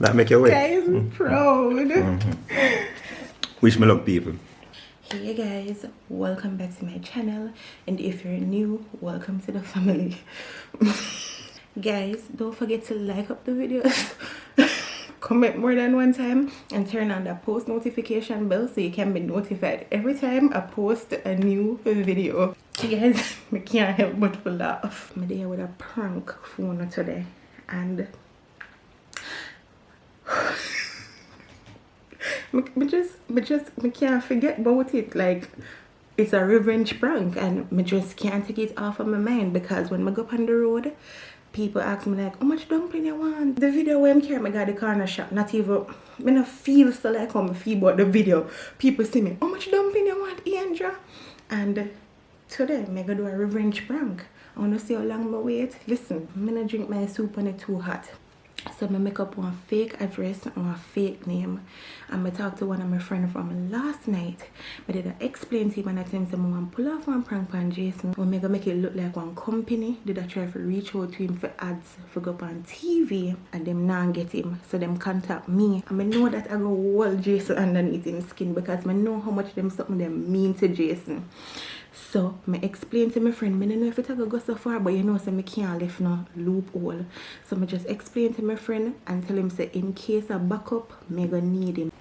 That make you wait. Guys, I'm proud. Wish me luck, people. Hey guys, welcome back to my channel, and if you're new, welcome to the family. Guys, don't forget to like up the videos, comment more than one time, and turn on the post notification bell so you can be notified every time I post a new video. Guys, I can't help but to laugh. I'm there with a prank phone today, and I can't forget about it. Like, it's a revenge prank, and I just can't take it off of my mind, because when I go up on the road, people ask me like, how much dumpling you want? The video where I'm carrying, I got the corner shop, not even, I don't feel so like how I feel about the video. People see me, how much dumpling you want, Iandra? And today, I'm gonna do a revenge prank. I wanna see how long I wait. Listen, I'm gonna drink my soup and it's too hot. So I make up one fake address and one fake name. And I talked to one of my friends from last night. I did explain to him, and I told him I want to pull off one prank on Jason. I'm going to make it look like one company. Did I try to reach out to him for ads for go up on TV, and them not get him. So them contact me. And I know that I go hold Jason underneath his skin, because I know how much them something them mean to Jason. So, I explained to my friend, I don't know if it's going to go so far, but you know, so I can't leave no loophole. So, I just explained to my friend and tell him, say, in case of backup, I'm going to need him.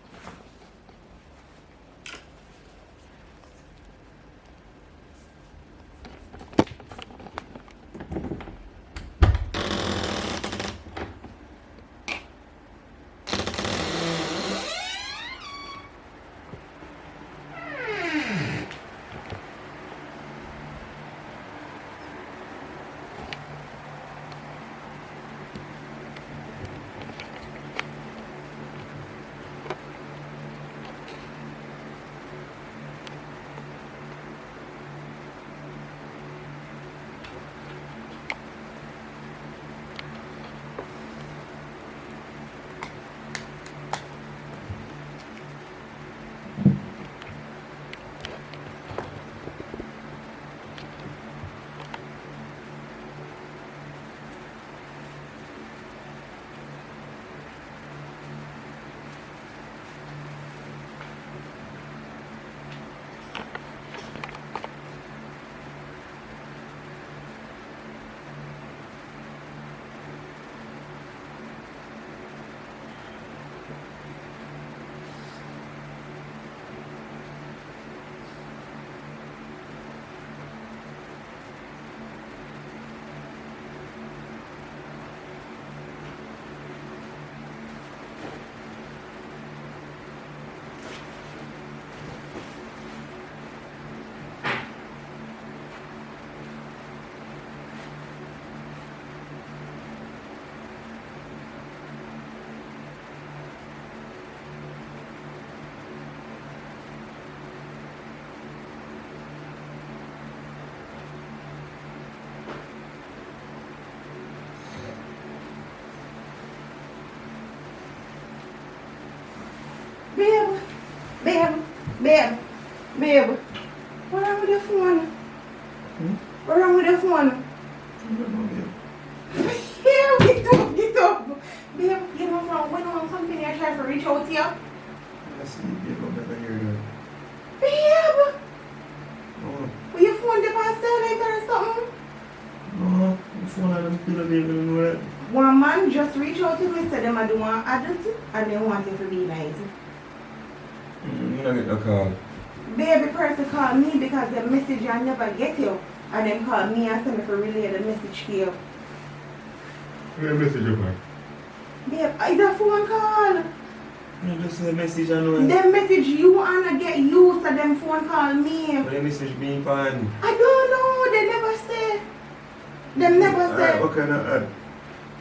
Babe, what's wrong with your phone? What's wrong with your phone? Here, get up. Babe, get my phone. When one company I try to reach out to you? I see you go back here. Babe! Oh, Will your phone dip on silent or something? no, the phone I don't feel like even know that. One man just reached out to me, said them I do want adult, and they want it to be nice. You don't get no call. Baby person called me because the message I never get you. And them called me and send me for relay the message to you. Where message you man? Babe, it's a phone call. No, just a message I know. Them message you and I get you, so them phone call me. But the message being fine. I don't know, they never say. Them never say. What kind of ad?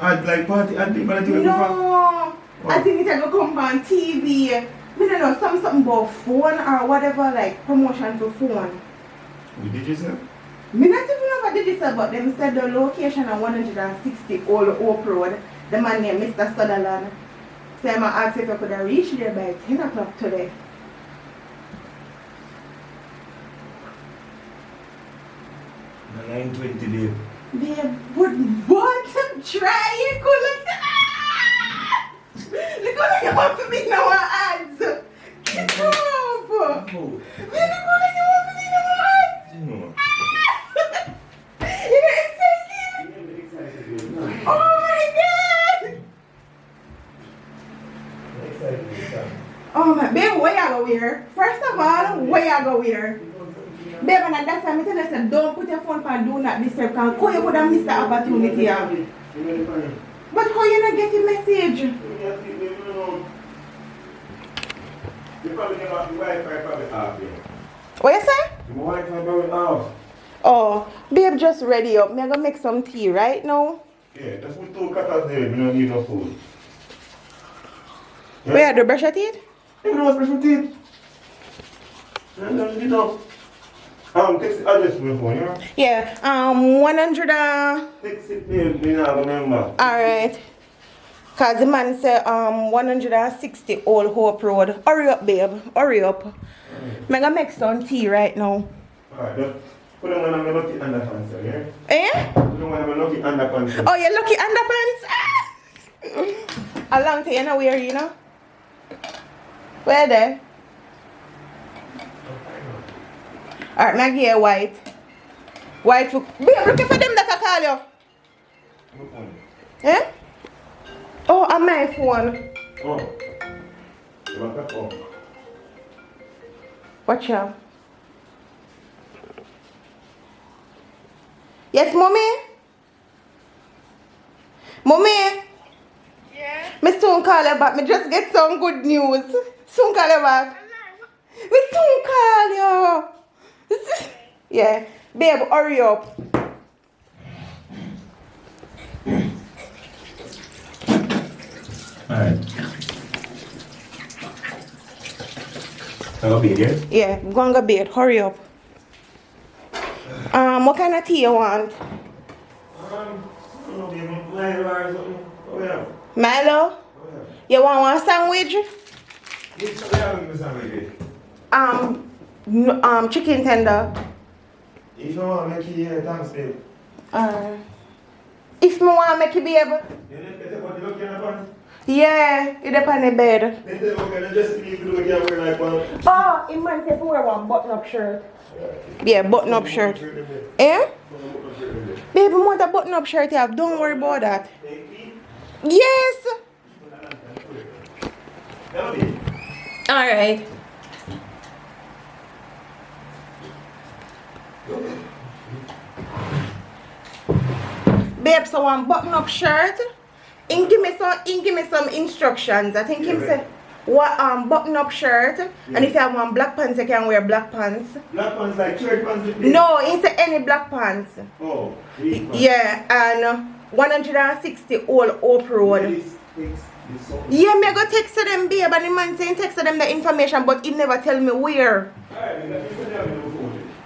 Ad like party ad people that you No, I think it's going to come on TV. I don't know, something about phone or whatever, like promotion for phone. What did you say? Me not even know what digital, but them said the location on 160 Old Oak Road. The man named Mr. Sutherland. So I'm asked if I could have reached there by 10 o'clock today. 9:20 babe. Babe, what? Try it, cool. you want to be no ads. Get off. Baby calling you want to be no ads. You're excited? Oh my god. Oh my, babe, where you go here? First of all, where you go here? Babe, and that's why I tell you, don't put your phone on do not disturb, because you could have missed the opportunity. But how you not get the message? You probably get off the Wi-Fi probably off here. What you say? The Wi-Fi probably off. Oh, babe, just ready up. I'm going to make some tea right now. Yeah, that's what 2 cutters there. We don't need no food. Yeah? Where do you brush your teeth? You don't brush your teeth. You know. Text the address to my phone, you know? Yeah, 100 Text it, babe. Me not remember. Alright. Cause the man said 160 Old Hope Road. Hurry up, babe. Hurry up. I'm gonna make some tea right now. Alright, just put them on my lucky underpants, yeah? Eh? Put them on my lucky underpants. Oh, your lucky underpants? A long time you know where you know? Where there? Alright, now give you white. White for babe, looking for them that I call you. What one? Eh? Oh, on my phone. Oh. You want that? Oh. Watch out. Yes, mommy? Mommy? Yeah. Me soon call you back. Me just get some good news. Soon call you back. Me soon call you. Yeah. Babe, hurry up. Alright. I'll be here. Yeah, go and go bed. Hurry up. What kind of tea you want? I don't know, baby. Milo or something. Oh, yeah. Milo? Oh, yeah. You want one sandwich? Give me something. Chicken tender. If you want to make it, yeah, thanks, babe. If me want to make you, babe. You need to put the look in the pan? Yeah, it depend on the bed. Then they look and just leave the look and wear like one. Oh, it might say wear one button-up shirt. Yeah, button-up shirt. Eh? Baby, want a button-up shirt you have. Don't worry about that. Yes. Alright. Babe, so one button-up shirt. He give me some instructions. I think him said what button-up shirt, and if you have one black pants, you can wear black pants. Black pants like shirt pants? No, he said any black pants. Oh, yeah, and 160 Old Hope Road. Yeah, me go text them, babe, and the man saying text them the information, but he never tell me where.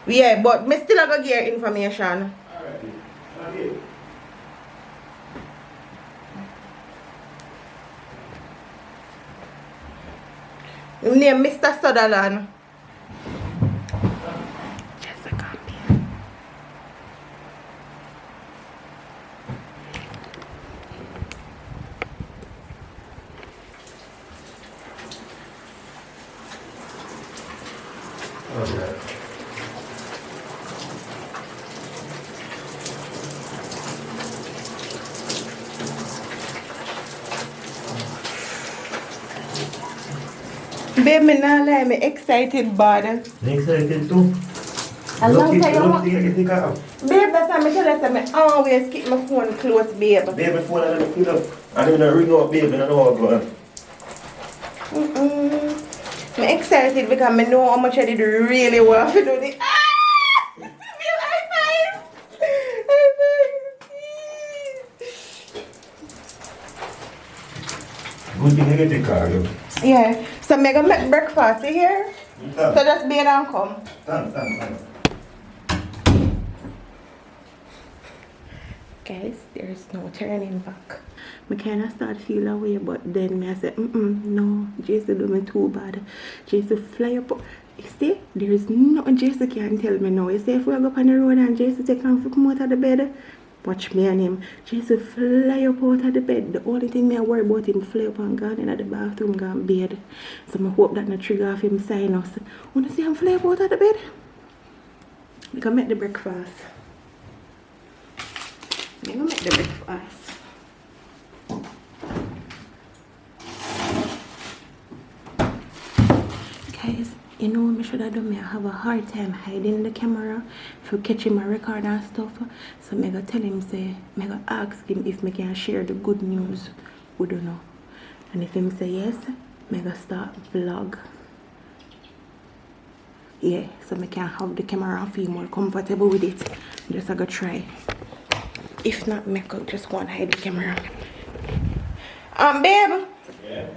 Yeah, but me still go get information. Name Mr. Sutherland. Jessica. Okay. Babe, me not lie, me excited bad. Excited too. A long time you want. Babe, Babe, that's why I tell you, me always keep my phone close, babe. my phone I don't feel up. I don't ring out, babe, and I know how to go. I'm excited because I know how much I did really well to do this. Good thing you get the car, yo. Yeah, so I'm gonna make breakfast, you hear? So just be and come. Thanks. Guys, there's no turning back. I kind of start feel away, but then I said, no, Jason do me too bad. Jason fly up. You see, there's nothing Jason can tell me now. You see, if we go up on the road and Jason take off to come out of the bed, Watch me and him. Just to fly up out of the bed. The only thing me I worry about him fly up and gone in the bathroom, gone bed. So I hope that not trigger off him sinus. Wanna see him fly up out of the bed? We can make the breakfast. We can make the breakfast. Guys, you know what I should have done? I have a hard time hiding the camera for catching my record and stuff. So I'm gonna tell him, say, I'm gonna ask him if I can share the good news. We don't know. And if him say yes, I'm gonna start vlog. Yeah, so I can have the camera and feel more comfortable with it. Just I go try. If not, I could just want to hide the camera. Babe. Yeah.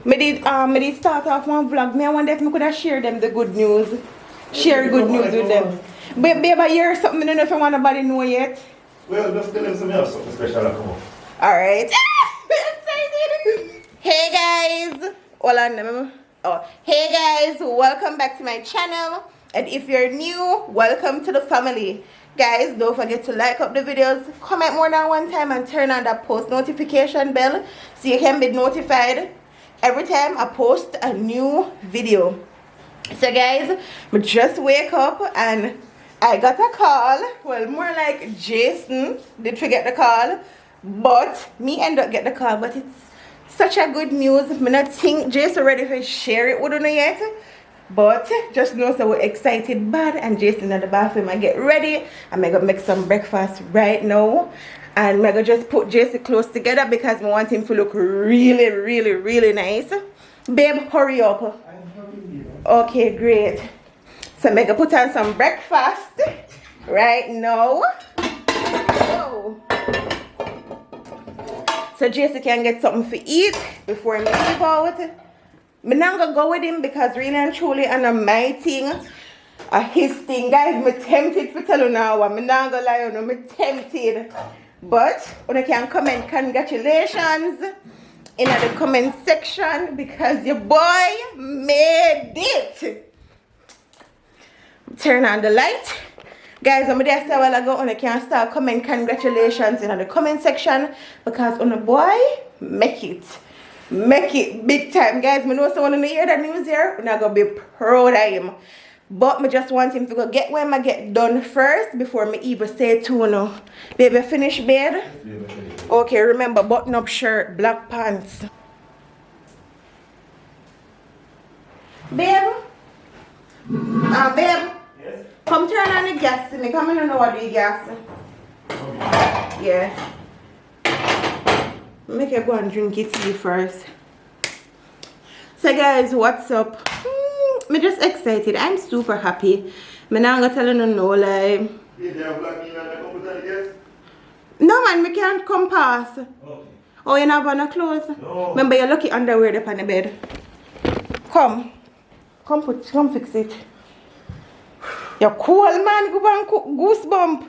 Me did start off one vlog. I wonder if I could have shared them the good news. Share good news with them. Babe, I hear something. I don't know if I want nobody know yet. Well, just tell them something special that come up. Alright. Excited. Hey guys. Hold on. Oh, hey guys. Welcome back to my channel. And if you're new, welcome to the family. Guys, don't forget to like up the videos, comment more than one time, and turn on that post notification bell so you can be notified every time I post a new video. So guys, I just wake up and I got a call. Well, more like Jason did forget the call, but me end up get the call. But it's such a good news. I not think Jason ready to share it with you yet, but just know so we're excited bad. And Jason in the bathroom, I get ready. I'm gonna make some breakfast right now. And I'm gonna just put Jason close together because I want him to look really, really, really nice. Babe, hurry up. Okay, great. So I'm gonna put on some breakfast right now. Oh. So Jason can get something to eat before I leave out. I'm not gonna go with him because really and truly and my thing. His thing, guys, I'm tempted to tell you now. I'm not gonna lie, I'm tempted. But you can comment congratulations in the comment section because your boy made it. Turn on the light. Guys, I'm there a while ago, you can start comment congratulations in the comment section because on the boy make it. Make it big time, guys. I know someone in the hear that news here, I'm not gonna be proud of him. But I just want him to go get when I get done first before me even say to you. Baby, finish bed? Okay, remember button up shirt, black pants. Babe? Babe? Yes? Come turn on the gas to me. Come in and know what the gas. Yeah. Make you go and drink your tea first. So guys, what's up? I'm just excited. I'm super happy. I'm not gonna tell you no lie. No man, we can't come past. Okay. Oh, you not want to clothes? No. Remember your lucky underwear up on the bed. Come fix it. You're cool man, go and cook goosebump.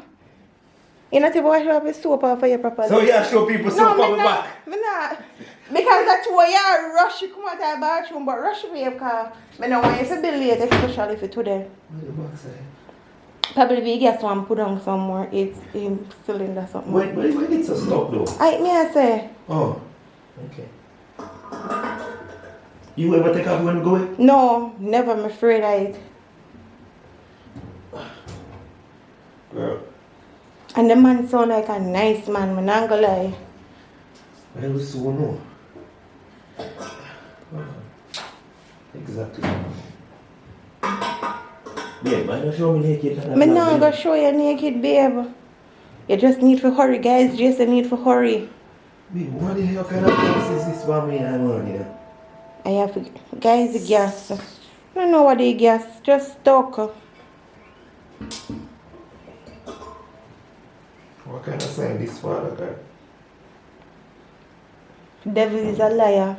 You not even wash up your soap off for your properly. So yeah, show people soap on the back. Me not. Because that's why you rush you come out of the bathroom, but rush me because I don't want you to be late, especially for today. Where the back side? Probably we get one put on some more. It's in cylinder something. Wait, it's a stop though. I say. Oh, okay. You ever take off when you go in? No, never. I'm afraid I. Girl. And the man sound like a nice man, I'm not gonna lie. I was so no. Exactly. Yeah, man, don't show me naked. I'm not gonna show you naked, babe. You just need to hurry, guys. Just need to hurry. Babe, what the hell kind of place is this for me? I'm on here. I have to, guys, the gas. I don't know what the gas, just stuck. What kind of sign this father got? Devil is a liar.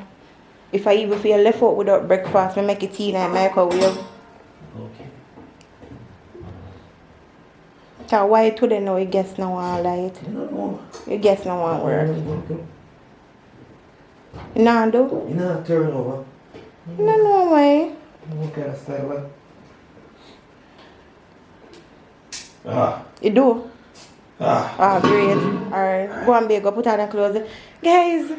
If I even feel left out without breakfast, I make it tea in a microwave. Okay. So why today now you guess no one light? I don't know. You guess no one work. You Nah, do? know, turn over. No way. What kind of style like? Ah, You do? Oh, great. Alright. Go on, babe. Go put on the clothes. Guys,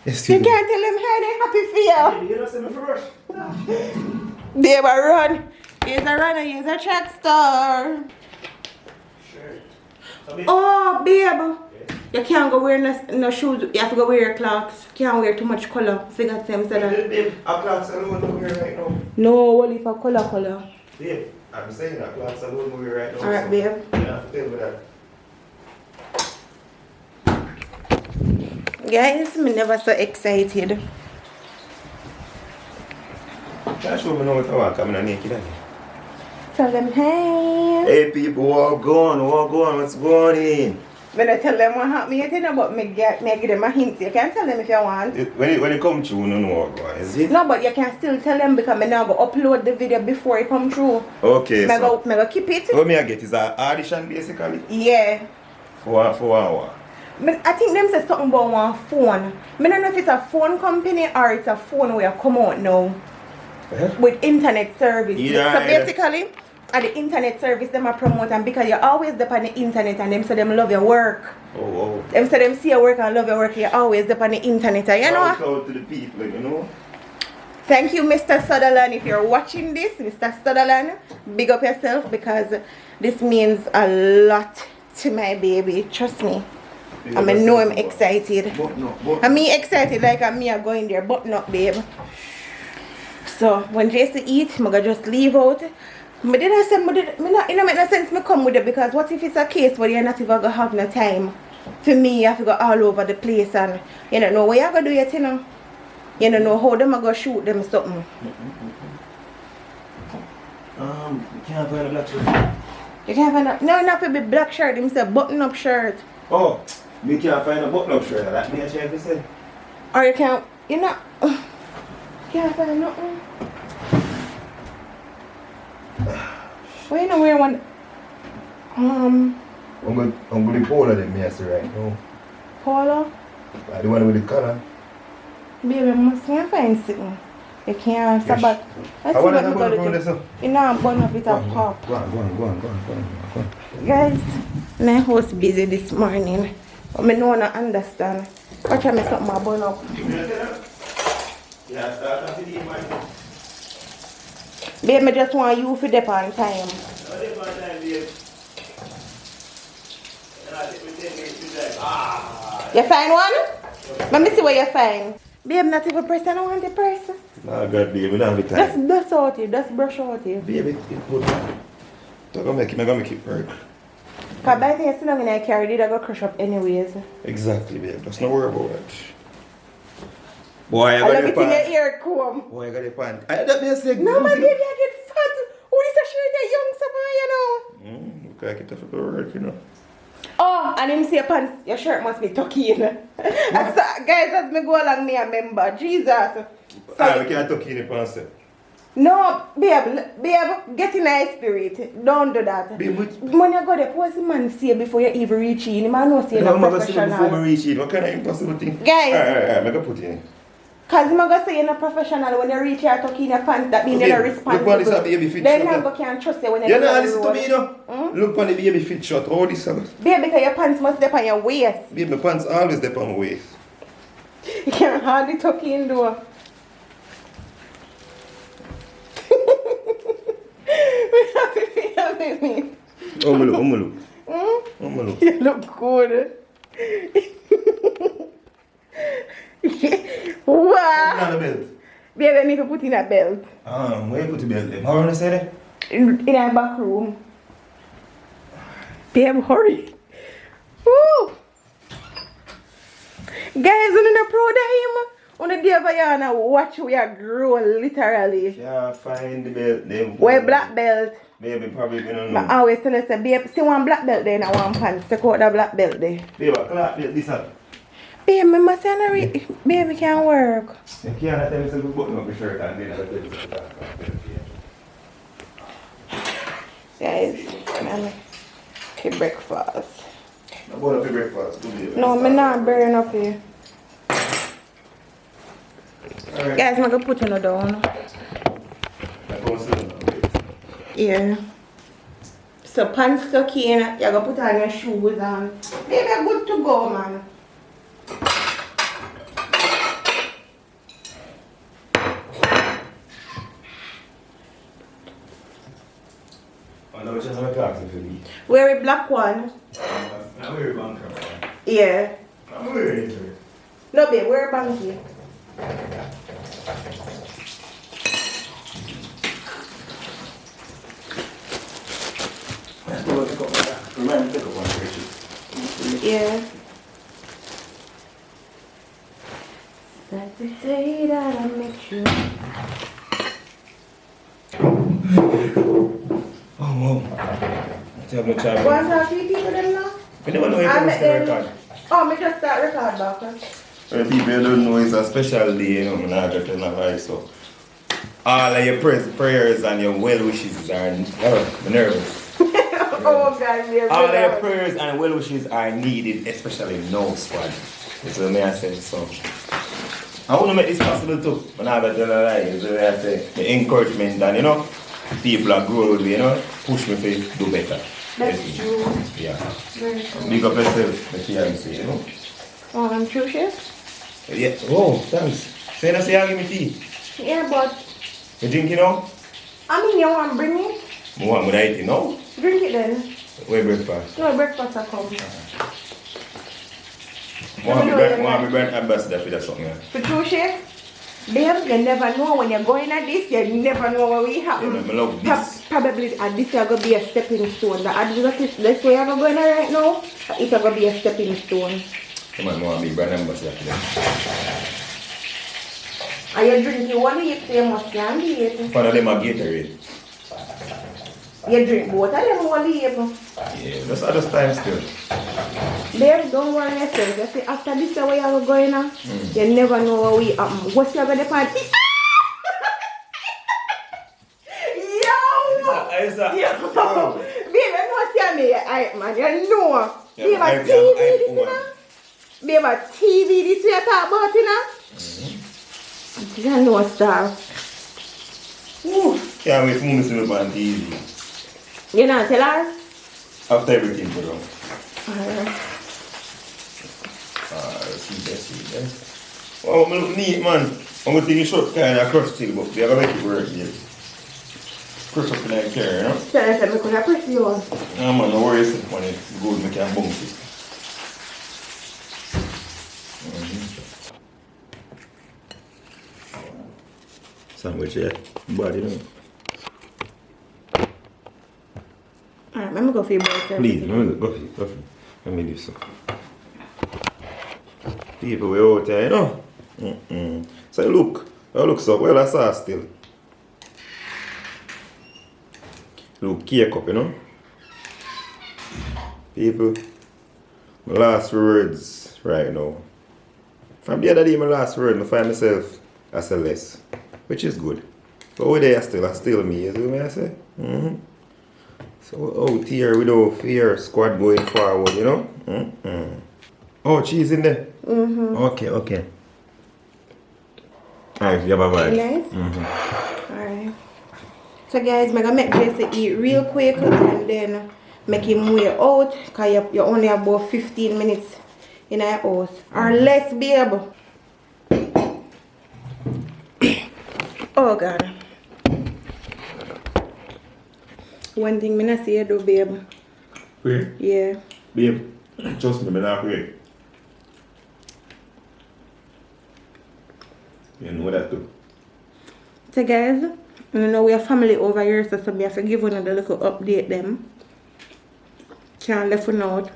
Yes, you can't tell them how they're happy for you. You don't see me first. Babe, I run. Here's a runner. Here's a track star. Sure. Oh, babe. You can't go wear no shoes. You have to go wear your clocks. You can't wear too much color. Figure them so that. Babe, a clock's alone over here right now. No, only for color. Babe, I'm saying a clock's alone over here right now. Alright, so babe. You don't have to tell me that. Guys, I'm never so excited. Can't show me now if I want to come in and naked. Tell them, hey. Hey people, what going? What's going on? When I tell them what happened, you know, but me give them a hint. You can tell them if you want. When it come through, you don't know what going, is it? No, but you can still tell them because I now go upload the video before it come through. Okay, Me so go keep it. what me I get is an audition basically? Yeah. For 1 hour. I think them say something about one phone. I don't know if it's a phone company or it's a phone where you come out now with internet service. Yeah, So basically, at the internet service them are promote, and because you're always up on the internet and them say them love your work. Oh. Them say them see your work and love your work, you're always up on the internet. And you know. Shout out to the people, you know. Thank you, Mr. Sutherland. If you're watching this, Mr. Sutherland, big up yourself because this means a lot to my baby. Trust me. I know I'm excited. I'm me excited like I'm me going there, but not babe. So when Jason eat, I'm gonna just leave out. But then I said, it don't make no sense me come with it because what if it's a case where you're not even gonna have no time? For me, you have to go all over the place and you don't know where you're gonna do it, you know. You don't know how them are gonna shoot them something. You can't find a black shirt. You can't find a no, not to be black shirt, him say button up shirt. Oh, we can't find a button up shirt. That me a chance to say. Or you can't, you know, can't find nothing. Well, you know where one. I'm going to polo them me I say right now. Polo? Like the one with the color. Baby, must can't find something. You can't sabat. Let's see what we got to do. You know, I'm burn up with a pop. Go on. Guys, my house busy this morning. But I know I don't understand. Watch me something I burn up. Yeah, start off the man. Babe, I just want you for dip on time. You find one? Let me see what you find. Babe, not even press. I don't want the press. Nah, God, baby, we don't have the time. Just out here. Just brush out here. Baby, it's good. I'm gonna make it work. Because by the time you sit down and I carry it, I go crush up anyways. Exactly, babe. Just not worry about it. Boy, I I got love the it in your pants. ear comb. Boy, I got the pants. That means like No, my baby, I get fat. Oh, this is a shirt that young someone, you know. Look like it for work, you know. Oh, and him say your pants, your shirt must be tucky in. Guys, as me go along, me a member. Jesus. So We can't talk in the pants. no, babe, get in a spirit. Don't do that. Babe, When you go there, what's the man say before you even reach in? The man knows you're I'm not going to see before professional. we reach it. What kind of impossible thing? Guys. Alright, I'm going to put it in. Because I'm going to say you're not professional when you reach here talking in your pants, that means Okay, you're not look responsible. what this a baby fit Then shot. I'm can't trust you when You're you're not on the listen to road. me, you know. Look on the baby fit shot. All this stuff. Babe, because your pants must be on your waist. Baby, my pants always dip on my waist. You can't hardly tuck in though. We're happy for you, baby. Oh, my look. You look good. Wow. On the belt. Baby, I need to put in a belt. Where you put the belt? How want to say that? In our back room. Babe, hurry. Woo. Guys, I'm not proud of him. On the day of Ayana, watch we are grow literally. Yeah, find the belt. Then Wear black belt. Baby, probably don't know. I always tell us, babe, see one black belt there and one pants. Take out the black belt there. Baby, clap this up. Babe, I must say, baby can't work. You can't tell me to button up your shirt and then I'll tell you to Guys, I'm make breakfast. I'm going up your breakfast. No, I'm not burning up here. Alright. Guys, I'm gonna put it down. I'm going to sit down. Yeah. So pants stuck in, you're gonna put on your shoes and baby, you're good to go, man. I know which is my taxi for me. Wear a black one. I wear a bank card. Yeah. I'm wearing it. No, babe, wear a banky. Remember to take up one for you. Yeah. That's the day that I met you. Oh, wow. Tell me, child. Want to talk to people them now? You never know if I'm still record. Oh, me just start record back. Huh? For people you don't know, it's a special day, you know, I'm not going to tell you, so. All of your prayers and your well wishes are, I'm nervous. Oh, God, you're All of your prayers and well wishes are needed, especially now, squad. That's what I say, so. I want to make this possible too. I'm not going to lie, that's what I say. The encouragement and, you know, people are growing with me, you know, push me to do better. That's true. Yeah. Very true. Big up yourself, the fiance, you know. Oh, I'm true, chef? Yeah. Oh, thanks. Say that, say, give me tea. Yeah, but You drink it now? I mean, you want to bring it? I want to eat it now. Drink it then. Where breakfast? No, breakfast will come. Want to be brand ambassador for that something. For true, chef? Babe, you never know when you're going at this, you never know what will happen. Yeah, I love this. Probably at this you're going to be a stepping stone. That's where you're going right now. It's going to be a stepping stone. Come on, I want to be brand ambassador for them. Are you drinking one of you must can be it. One of them are Gatorade. You drink both of them one leave. Yeah, that's other time still. Babe, don't worry yourself. You see, after this way you're going on, you never know what will happen. What's your going to party? Yo! Babe, you know see me, man, you know. Babe, a TV this, you know? Babe, a TV this you talk about, you know? You know, star. Can't wait for me to see me on TV. You know, tell her? After everything, bro. See this. Oh, I'm look neat, man. I'm going to take a short kind of crush still, but we have to make it work here. Crush up in that car, you know? Tell her because I press you on. No, man, no worries when it's good, we can bounce it. Sandwich, yeah. Body, you know. Alright, let me go for your birthday. Please, go for it, Let me do so. People we out there, you know. So look so well I saw still. Look cake up, you know. People, my last words right now. From the other day, my last word, I find myself as a less, which is good. But over there still me, you see what I say? So out here without fear, squad going forward, you know? Oh, cheese in there? Okay. Alright, you have a vibe. Nice? Alright. So guys, I'm going to make Jesse eat real quick and then make him wait out because you only have about 15 minutes in our house. Or less, babe. Oh God. One thing I'm not say though, babe. Wait. Yeah. Babe, trust me, I'm not wait. You know that too. So guys, you know we have family over here, so I have to give one of the little update them. Can't left one out.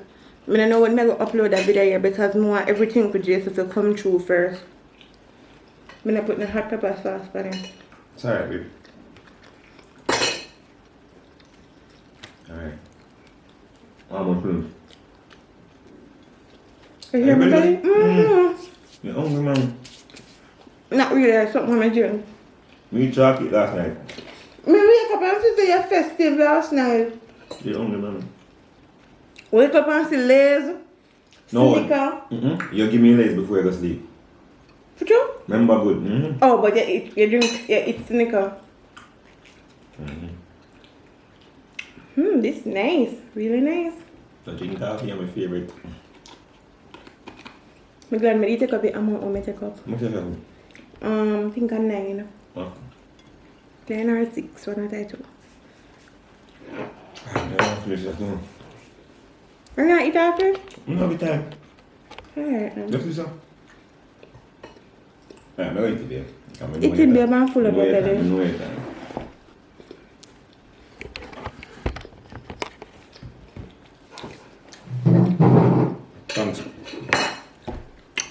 I don't know when I'm going to upload that video here because I want everything for Jason to come through first. I'm going to put the hot pepper sauce on it. It's alright, babe. Alright. One more spoon. You hear me, buddy? You're hungry, man. Not really, that's something I'm doing. We eat chocolate last night. I wake up and see you're festive last night. You're hungry, man. Wake up and see Lays. No. Snicker. You give me Lays before you go sleep. For sure? Remember good. Oh, but you drink, you eat Snicker. This nice. Really nice. So drink coffee is my favorite. I'm glad I take up the amount I take up. Much of them? I think I'm 9. Oh. 9 or 6, one at I two. I'm not finish that now. We're not eat after? No, be time. Alright then. Just do so. I'm not eating there. It will be a man full of butter there. No way time. Thanks.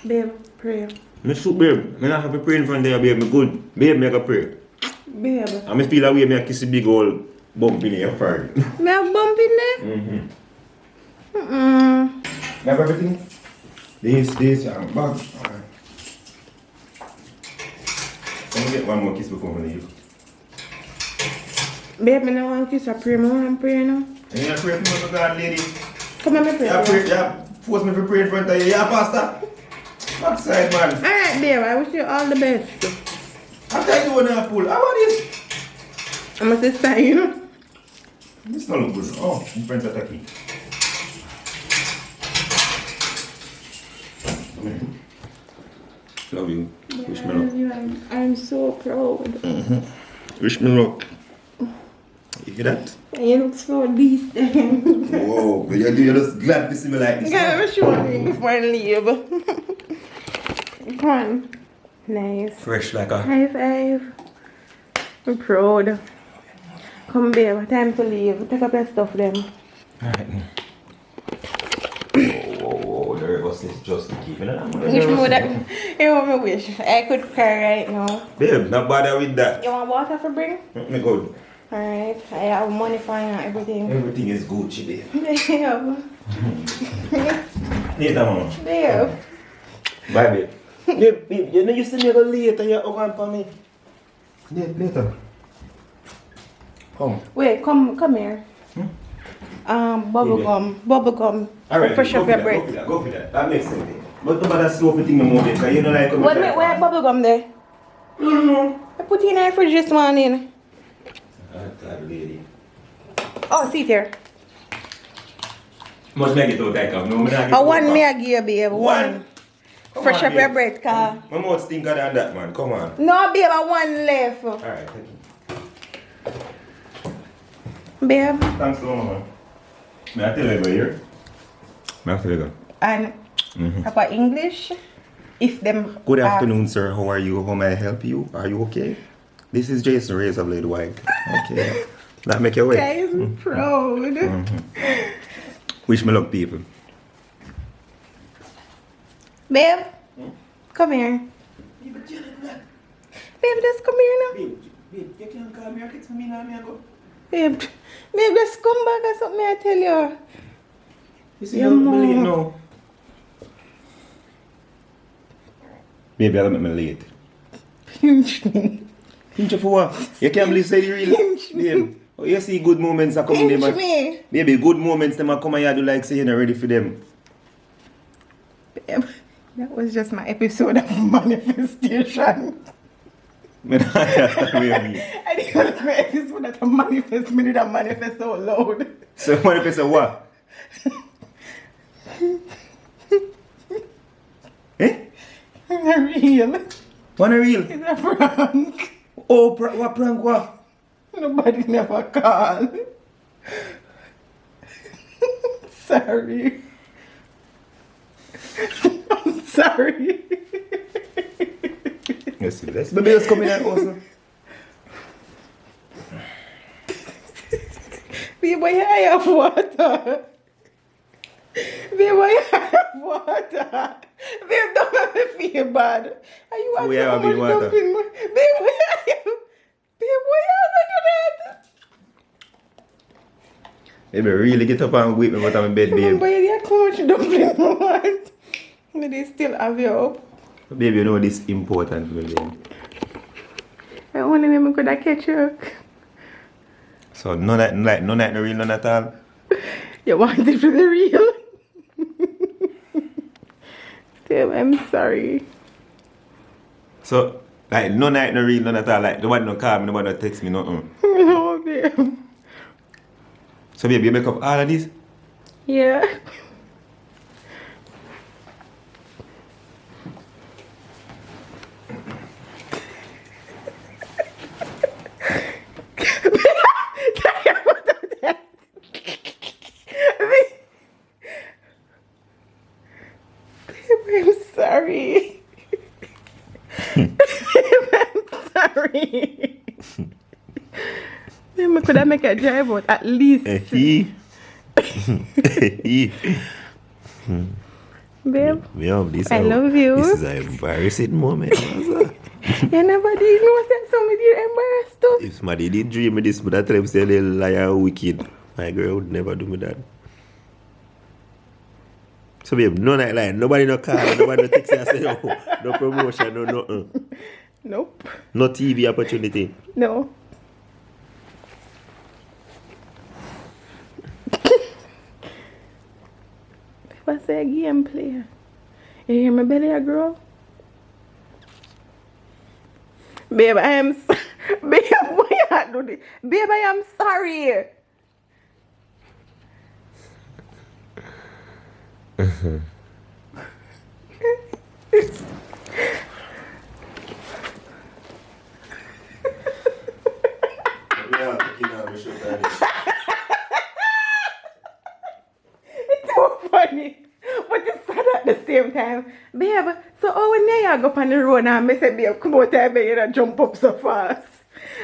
Babe, pray. Me soup, babe. Me not have to pray in front of you, babe. Me good. Babe, me a pray. Babe. And me feel away, me a kiss a big old bump in your forehead. Me have bump in there? You have everything? This, and back. Alright. Let me get one more kiss before I leave. Babe, I don't want to kiss a pray. I want to pray now. And you pray for me, God, lady. Come on, me pray. You force me to pray in front of you. Yeah, pastor. Backside, man. Alright, babe, I wish you all the best. I'm trying to do a pull. How about this? I'm a sister, you know. This don't look good. Oh, in front of Taki. Love you. Wish me luck. I'm so proud. Wish me luck. You hear that? You look so decent. Whoa, but you're just glad to see me like this. Yeah, I'm sure before I leave. Come on. Nice. Fresh like a... High five. I'm proud. Come, babe. Time to leave. Take up your stuff, then. Alright. Whoa, the reverse is just keeping it on. Wish me would have... You want me wish? I could cry right now. Babe, not bother with that. You want water for bring? Me good. Alright. I have money for you and everything. Everything is Gucci, babe. Babe. Later, mama. Babe. Bye, babe. Babe, you know you still never later. You're over for me. Later. Come. Wait, come here. Bubblegum. Alright, Fresh up your breath. Go for that. That makes sense. But don't bother slow thing no more, because you know like... Where bubblegum there? No. I put it in the fridge this morning. That lady. Oh, see it here. Must make it out like that. No, me not Oh, one me I give you, babe. One. Come Fresh on, up your babe. breath, car. My mouth stinker than that, man. Come on. No, babe, I one left. Alright, thank you. Babe. Thanks so much, man. May I tell you go here? May I tell you go? And about English, if them... Good afternoon, sir. How are you? How may I help you? Are you okay? This is Jason Razorblade White. Okay. That make your way. Guys, I'm proud. Wish me luck, people. Babe, come here. Babe, Babe, just come here now. you can't call me or text me now, me go. Babe, just come back or something I tell you. You see, you're late now. Baby, I'll make me late. Pinch me. Pinch you for what? You can't believe say the real. Pinch me. Babe, oh, you see good moments are coming Pinch them. me. Baby, good moments them are come and you do like say you're not ready for them. Babe, that was just my episode of manifestation. I I didn't want to create this one that manifest. Me did not manifest so loud. So manifest what? Eh? Real. What a real? It's a prank. Oh, what prank what? Nobody never called. Sorry. I'm sorry. Let's the bills coming out also. Babe, why I have water? Babe, why I have water? Babe, don't make me feel bad. Are you We have a bit water. dumping? Babe, why I have? Babe, why I have to do that? Baby, really get up and wake me out of my bed, babe. Remember, you had too much dumpling in my heart. But they still have you up. Baby, you know this is important for me, babe. I only remember could I catch you. So none of the real, none at all. You want it for the real? Damn, I'm sorry. So, like, none of the real, none at all. Like, nobody no call me, nobody no text me, nothing. No, babe. So babe, you make up all of this? Yeah. I'm sorry. I'm sorry. Could I make a drive out at least? Babe, I love you. This is an embarrassing moment. You never did know that somebody did embarrassed too. If somebody did dream of this, but that time say they liar wicked. My girl would never do me that. So babe, no night line, nobody no call, nobody no text and say no promotion, no nothing. Nope. No TV opportunity. No. If I say game player, you hear my belly a grow? Babe, I am babe, why you do this? Babe, I am sorry. It's so funny, but it's sad at the same time. Babe, so when you go up on the road and I say, babe, come out here, babe, you jump up so fast.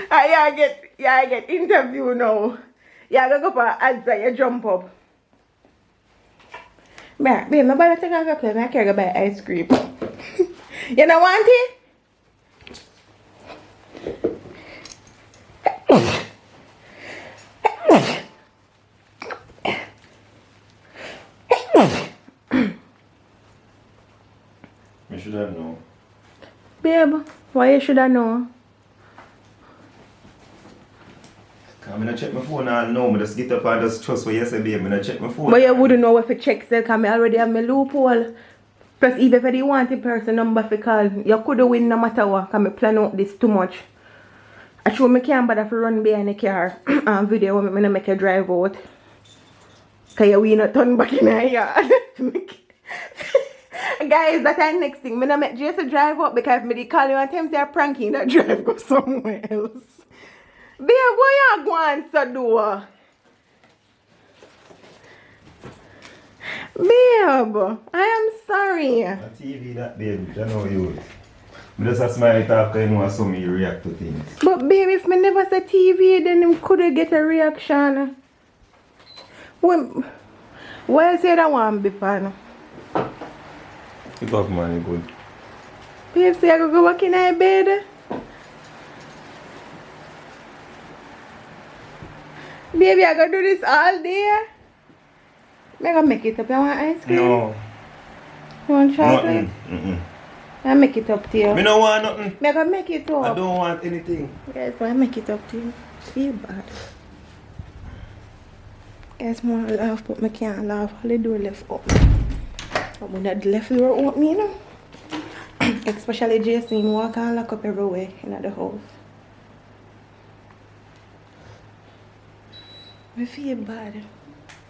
And you get interview now. You go up on ads and you jump up. Babe, nobody take off your clothes. I can't go buy ice cream. You don't want it? You should have known. Babe, why you should have known? I'm gonna check my phone and know. I just get up and just trust what you say, babe. I'm gonna check my phone. But you wouldn't know if you check because I already have my loophole. Plus, even if you didn't want the person number for call, you could win no matter what because I plan out this too much. I show me can't bother to run behind the car and video when I make you drive out. Because you will not turn back in the yard. Guys, that's the next thing. I make Jason drive up because if I call you and tell him say pranking, that drive go somewhere else. Babe, what you going to do? Babe, I am sorry. A TV that, babe, you know you. I just a smile after you know how some you react to things. But babe, if I never say TV, then I could get a reaction. Why you say that one, Bipano? Pick up money good. Babe, say I go work in my bed. Baby, I gonna do this all day. I gonna make it up. You want ice cream? No. You want chocolate? Nothing. I make it up to you. Me no want nothing. I gonna make it up. I don't want anything. Yes, I make it up to you. Feel bad. Yes, I want to laugh, but I can't laugh. All the door left open. I want that left door open, you know. Especially Jason walk and lock up everywhere in the house. I feel bad.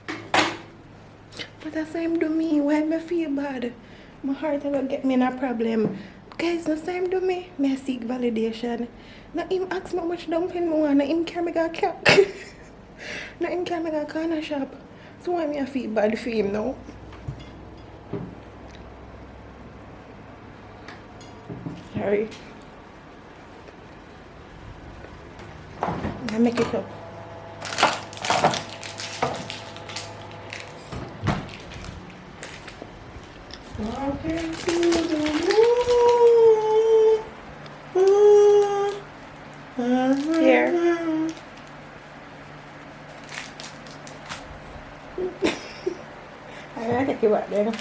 But that's same to me. Why I feel bad? My heart will get me in a problem. Guys, the same to me. I seek validation. Now him ask me how much dumpling I want. Now him carry me a cap. Now him carry me a corner shop. So why I feel bad for him now? Sorry. I make it up. Walking through the moon. Here. I gotta take you back there. I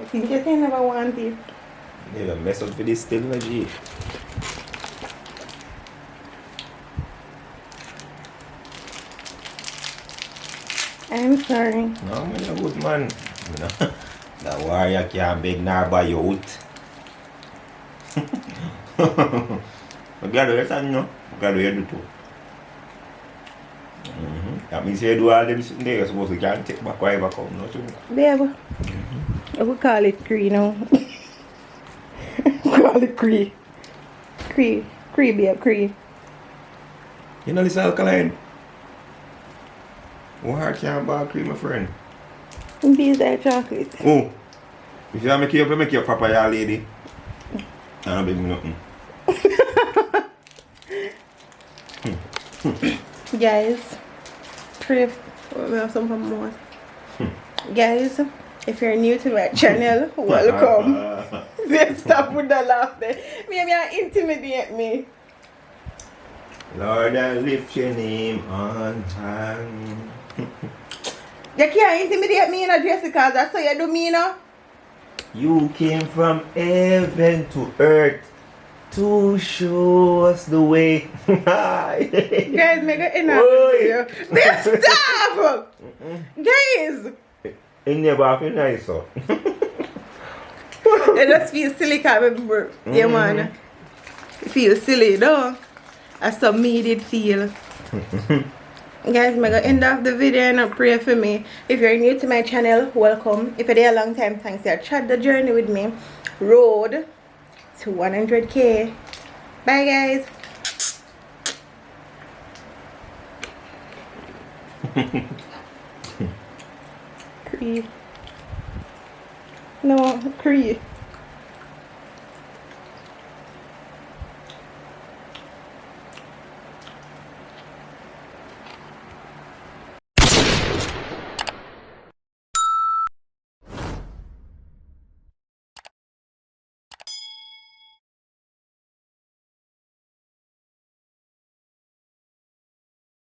think you say never want it. You never mess up with this still, no G. I'm sorry. No, I'm a good man. You know, the warrior can't beg nor buy you out. I gotta do it, you know. I gotta do it too. That means you do all them sitting there, you're supposed to can't take back whatever come, no true? Babe, I would call it Cree now. Call it Cree. Cree, babe, Cree. You know this alkaline? Why can't buy cream, my friend? These are chocolate. Oh, if you make your papa your lady. I don't bring me nothing. Guys, we have some more. Guys, if you're new to my channel, welcome. Let's stop with the laughter. Maybe you intimidate me. Lord, I lift your name on high. You can't intimidate me, you know, Jessica. That's what you do me, you know. You came from heaven to earth to show us the way. Guys, make it enough video. Let's stop! Guys! In your back, you're nice, so. It just feels silly, because yeah, man. It feels silly, though. As some me did feel. Guys, I'm gonna end off the video and pray for me. If you're new to my channel, welcome. If you're there a long time, thanks. You chat the journey with me. Road to 100K. Bye, guys. Cree. No, Cree.